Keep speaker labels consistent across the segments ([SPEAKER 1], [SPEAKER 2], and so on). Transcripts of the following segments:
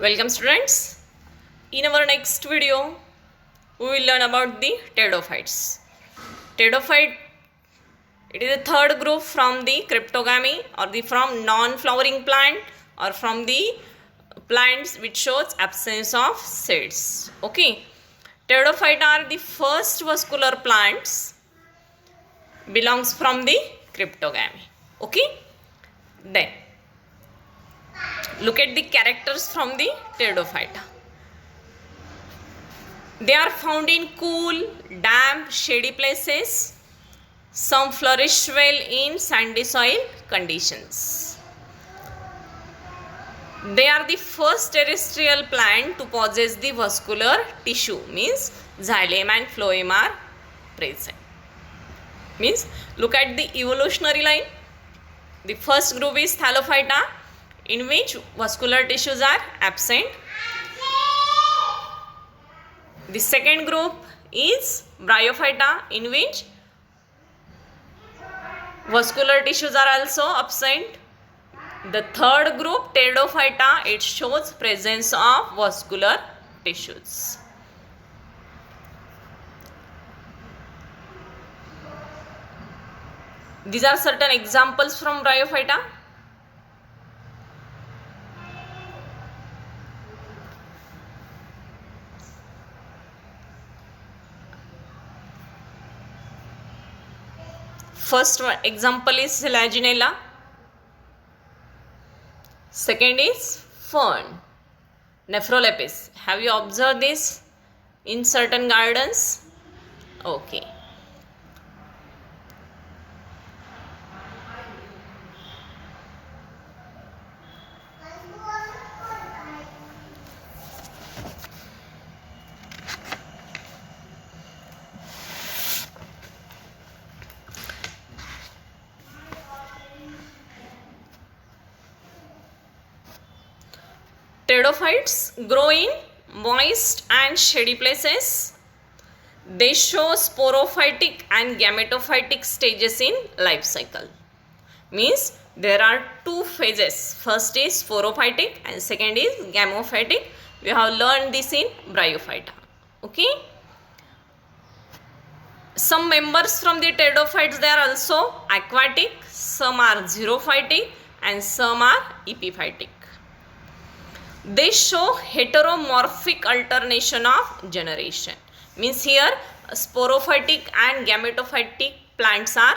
[SPEAKER 1] Welcome students. In our next video, we will learn about the pteridophytes. Pteridophyte, it is a third group from the cryptogamy or the from non-flowering plant or from the plants which shows absence of seeds. Okay. Pteridophyte are the first vascular plants belongs from the cryptogamy. Okay. Then look at the characters from the pteridophyta. They are found in cool, damp, shady places. Some flourish well in sandy soil conditions. They are the first terrestrial plant to possess the vascular tissue, means xylem and phloem are present. Means look at the evolutionary line. The first group is Thallophyta, in which vascular tissues are absent. The second group is Bryophyta, in which vascular tissues are also absent. The third group, Pteridophyta, it shows presence of vascular tissues. These are certain examples from Bryophyta. First one example is Selaginella. Second is fern, Nephrolepis. Have you observed this in certain gardens? Okay. Pteridophytes grow in moist and shady places. They show sporophytic and gametophytic stages in life cycle. Means there are two phases. First is sporophytic and second is gamophytic. We have learned this in Bryophyta. Okay. Some members from the pteridophytes, they are also aquatic. Some are xerophytic and some are epiphytic. They show heteromorphic alternation of generation. Means here sporophytic and gametophytic plants are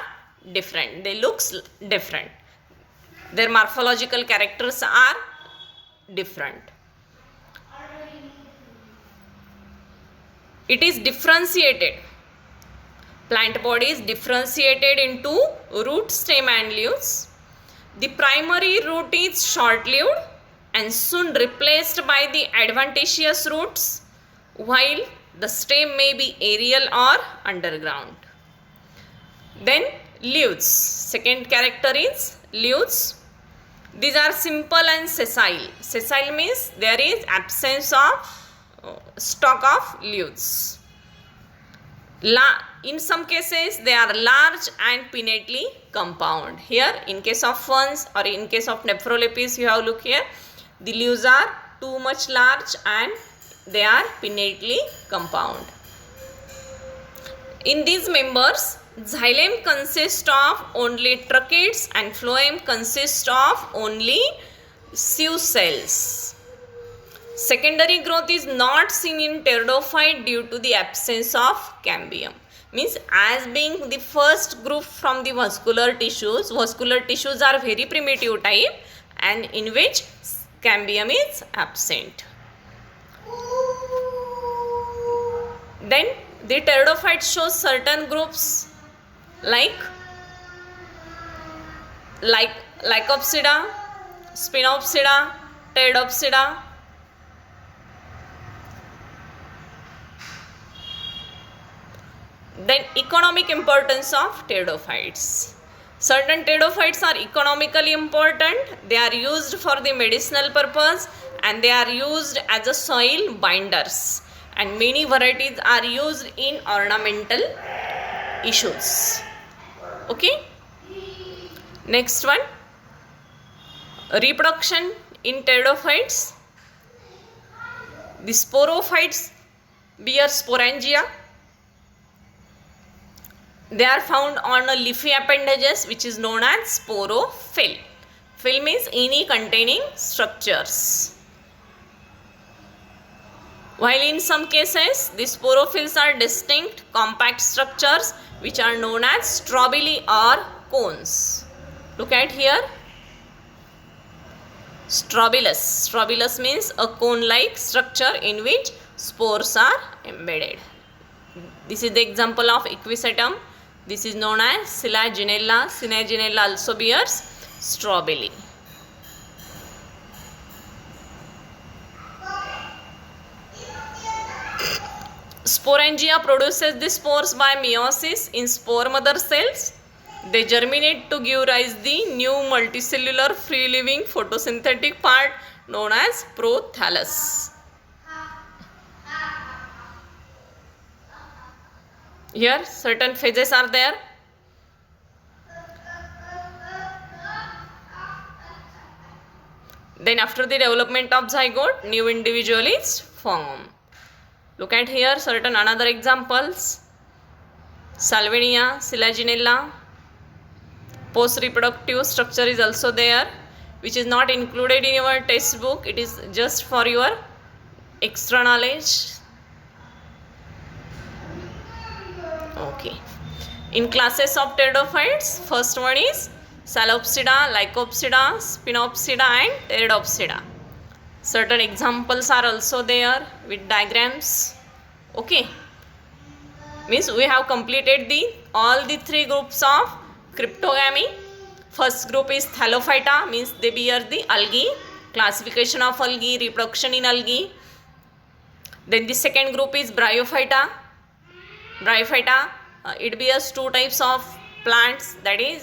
[SPEAKER 1] different. They look different. Their morphological characters are different. It is differentiated. Plant body is differentiated into root, stem and leaves. The primary root is short-lived and soon replaced by the adventitious roots, while the stem may be aerial or underground. Then leaves. Second character is leaves. These are simple and sessile. Sessile means there is absence of stalk of leaves. In some cases they are large and pinnately compound. Here in case of ferns or in case of Nephrolepis, you have look here. The leaves are too much large and they are pinnately compound. In these members, xylem consists of only tracheids and phloem consists of only sieve cells. Secondary growth is not seen in pteridophyte due to the absence of cambium. Means as being the first group from the vascular tissues are very primitive type and in which cambium is absent. Then the pteridophytes show certain groups like Lycopsida, Spinopsida, Pteridopsida. Then economic importance of pteridophytes. Certain pteridophytes are economically important. They are used for the medicinal purpose and they are used as a soil binders. And many varieties are used in ornamental issues. Okay. Next one. Reproduction in pteridophytes. The sporophytes bear sporangia. They are found on a leafy appendages which is known as sporophyll. Phyll means any containing structures. While in some cases the sporophylls are distinct compact structures which are known as strobili or cones. Look at here. Strobilus. Strobilus means a cone-like structure in which spores are embedded. This is the example of Equisetum. This is known as Selaginella. Selaginella also bears strobili. Sporangia produces the spores by meiosis in spore mother cells. They germinate to give rise the new multicellular free living photosynthetic part known as prothallus. Here certain phases are there. Then after the development of zygote, new individual is formed. Look at here certain another examples. Salvinia, Selaginella. Post-reproductive structure is also there, which is not included in your textbook. It is just for your extra knowledge. Okay. In classes of pteridophytes, first one is Salopsida, Lycopsida, Spinopsida and Pteridopsida. Certain examples are also there with diagrams. Okay. Means we have completed all the three groups of cryptogamy. First group is Thallophyta, means they bear the algae, classification of algae, reproduction in algae. Then the second group is Bryophyta. Bryophyta, it bears two types of plants, that is